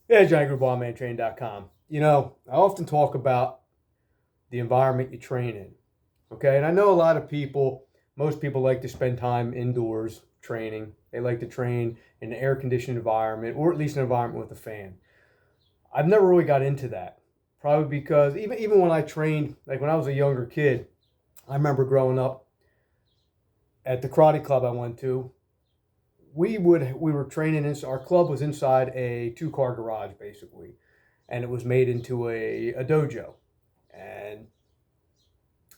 Yeah, Johnny Grube, mantrain.com. I often talk about the environment you train in. Okay. And I know a lot of people, most people like to spend time indoors training. They like to train in an air conditioned environment or at least an environment with a fan. I've never really got into that. Probably because even when I trained, like when I was a younger kid, I remember growing up at the karate club I went to. We were training in our club was inside a two-car garage basically, and it was made into a dojo. And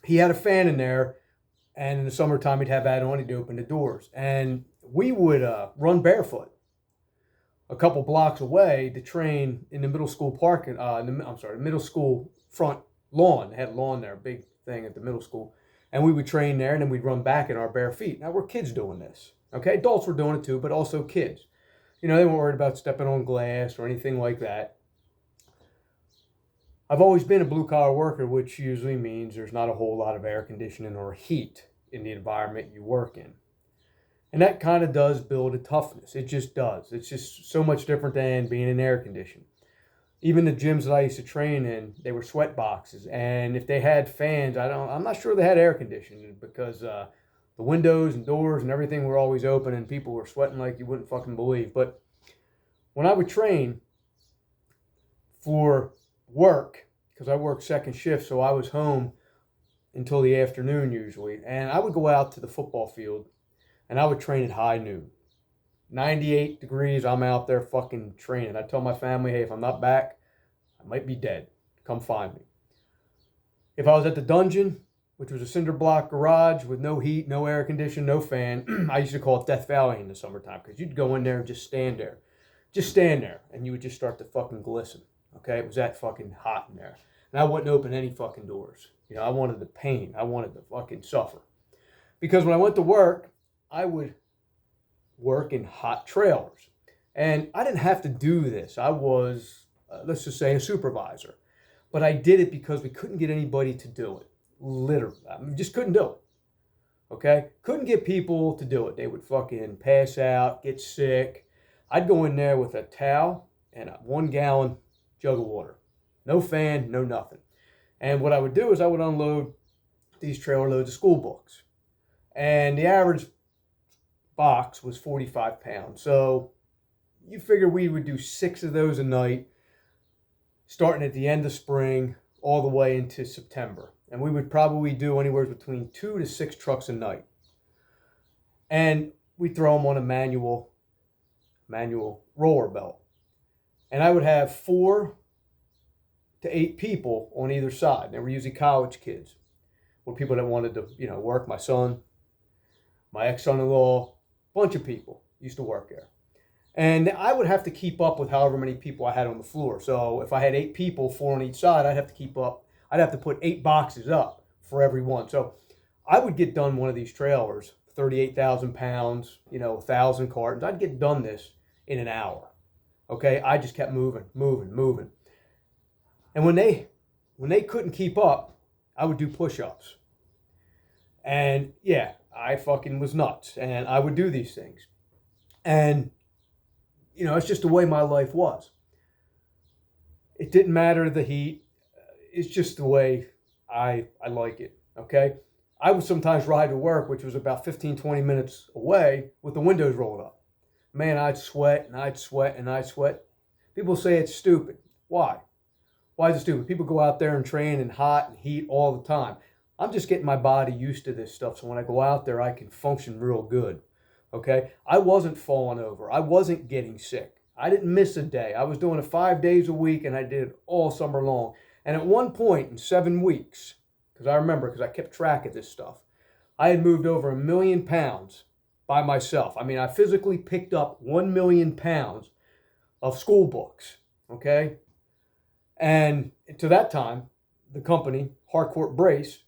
he had a fan in there, and in the summertime he'd have that on. He'd open the doors, and we would run barefoot a couple blocks away to train in the middle school parking. I'm sorry, the middle school front lawn. They had a lawn there, a big thing at the middle school, and we would train there, and then we'd run back in our bare feet. Now we're kids doing this. Okay, adults were doing it too, but also kids. They weren't worried about stepping on glass or anything like that. I've always been a blue collar worker, which usually means there's not a whole lot of air conditioning or heat in the environment you work in. And that kind of does build a toughness. It just does. It's just so much different than being in air conditioning. Even the gyms that I used to train in, they were sweat boxes. And if they had fans, I'm not sure they had air conditioning because the windows and doors and everything were always open and people were sweating like you wouldn't fucking believe. But when I would train for work, because I worked second shift, so I was home until the afternoon usually, and I would go out to the football field and I would train at high noon. 98 degrees, I'm out there fucking training. I tell my family, hey, if I'm not back, I might be dead. Come find me. If I was at the dungeon, which was a cinder block garage with no heat, no air conditioning, no fan, I used to call it Death Valley in the summertime because you'd go in there and just stand there. Just stand there, and you would just start to fucking glisten. Okay? It was that fucking hot in there. And I wouldn't open any fucking doors. I wanted the pain. I wanted to fucking suffer. Because when I went to work, I would work in hot trailers. And I didn't have to do this. I was, let's just say, a supervisor. But I did it because we couldn't get anybody to do it. Literally. I mean, just couldn't do it. Okay? Couldn't get people to do it. They would fucking pass out, get sick. I'd go in there with a towel and a 1 gallon jug of water. No fan, no nothing. And what I would do is I would unload these trailer loads of school books. And the average box was 45 pounds. So you figure we would do 6 of those a night, starting at the end of spring all the way into September. And we would probably do anywhere between 2 to 6 trucks a night. And we throw them on a manual roller belt. And I would have 4 to 8 people on either side. They were usually college kids or people that wanted to, work. My son, my ex-son-in-law, bunch of people used to work there. And I would have to keep up with however many people I had on the floor. So if I had 8 people, 4 on each side, I'd have to keep up. I'd have to put 8 boxes up for every one. So I would get done one of these trailers, 38,000 pounds, 1,000 cartons. I'd get done this in an hour. Okay, I just kept moving. And when they couldn't keep up, I would do push-ups. And yeah, I fucking was nuts. And I would do these things. And, it's just the way my life was. It didn't matter the heat. It's just the way I like it. Okay. I would sometimes ride to work, which was about 15, 20 minutes away with the windows rolled up. Man, I'd sweat and I'd sweat and I'd sweat. People say it's stupid. Why? Why is it stupid? People go out there and train in hot and heat all the time. I'm just getting my body used to this stuff. So when I go out there, I can function real good. Okay. I wasn't falling over. I wasn't getting sick. I didn't miss a day. I was doing it 5 days a week and I did it all summer long. And at one point in 7 weeks, because I remember, because I kept track of this stuff, I had moved over 1,000,000 pounds by myself. I mean, I physically picked up 1,000,000 pounds of school books. Okay. And to that time, the company, Harcourt Brace,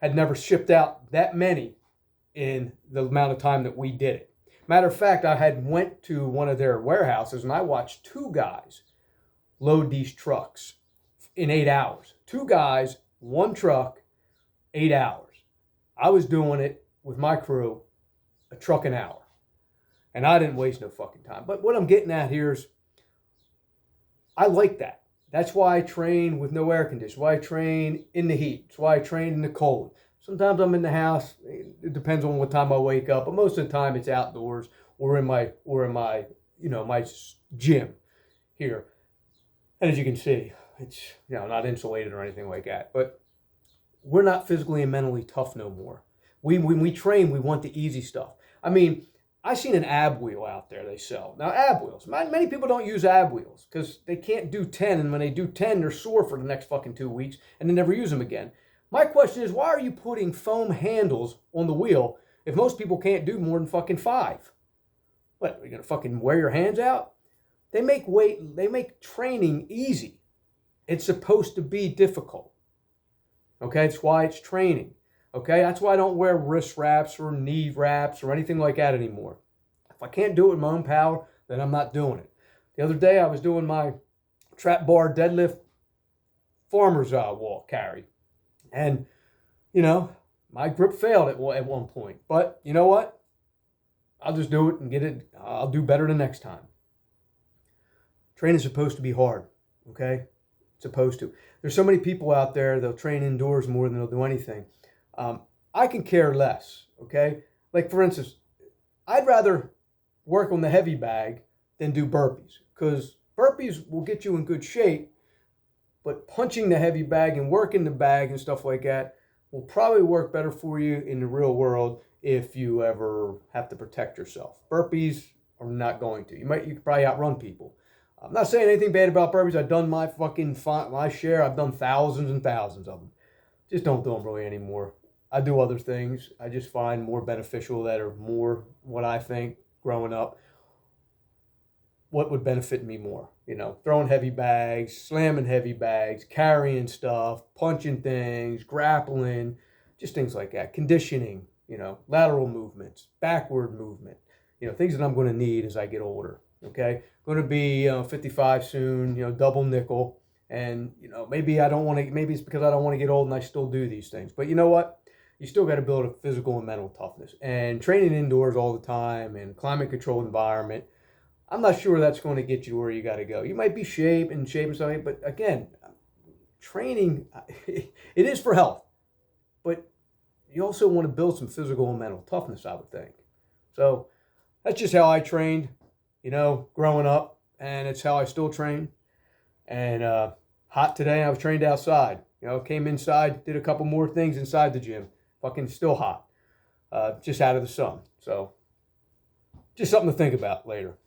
had never shipped out that many in the amount of time that we did it. Matter of fact, I had went to one of their warehouses and I watched 2 guys load these trucks in 8 hours. 2 guys, 1 truck, 8 hours. I was doing it with my crew, a truck an hour. And I didn't waste no fucking time. But what I'm getting at here is I like that. That's why I train with no air conditioning. Why I train in the heat. It's why I train in the cold. Sometimes I'm in the house. It depends on what time I wake up, but most of the time it's outdoors or in my my gym here. And as you can see, it's not insulated or anything like that. But we're not physically and mentally tough no more. When we train, we want the easy stuff. I mean, I seen an ab wheel out there they sell. Now, ab wheels. Many people don't use ab wheels because they can't do 10, and when they do 10, they're sore for the next fucking 2 weeks, and they never use them again. My question is, why are you putting foam handles on the wheel if most people can't do more than fucking 5? What, are you gonna fucking wear your hands out? They make training easy. It's supposed to be difficult. Okay, that's why it's training. Okay, that's why I don't wear wrist wraps or knee wraps or anything like that anymore. If I can't do it with my own power, then I'm not doing it. The other day I was doing my trap bar deadlift farmer's walk carry. And, my grip failed at one point. But you know what? I'll just do it and get it. I'll do better the next time. Training's supposed to be hard, okay? It's supposed to. There's so many people out there, they'll train indoors more than they'll do anything. I can care less, okay? Like, for instance, I'd rather work on the heavy bag than do burpees because burpees will get you in good shape, but punching the heavy bag and working the bag and stuff like that will probably work better for you in the real world if you ever have to protect yourself. Burpees are not going to. You could probably outrun people. I'm not saying anything bad about burpees. I've done my share. I've done thousands and thousands of them. Just don't do them really anymore. I do other things. I just find more beneficial that are more what I think growing up. What would benefit me more? Throwing heavy bags, slamming heavy bags, carrying stuff, punching things, grappling, just things like that. Conditioning, lateral movements, backward movement, things that I'm going to need as I get older. Okay, going to be 55 soon. Double nickel, and maybe it's because I don't want to get old and I still do these things. But you know what? You still got to build a physical and mental toughness. And training indoors all the time in climate controlled environment, I'm not sure that's going to get you where you got to go. You might be shape and something, but again, training, it is for health, but you also want to build some physical and mental toughness, I would think. So that's just how I trained, growing up, and it's how I still train. And hot today, I was trained outside. Came inside, did a couple more things inside the gym. Fucking still hot, just out of the sun. So just something to think about later.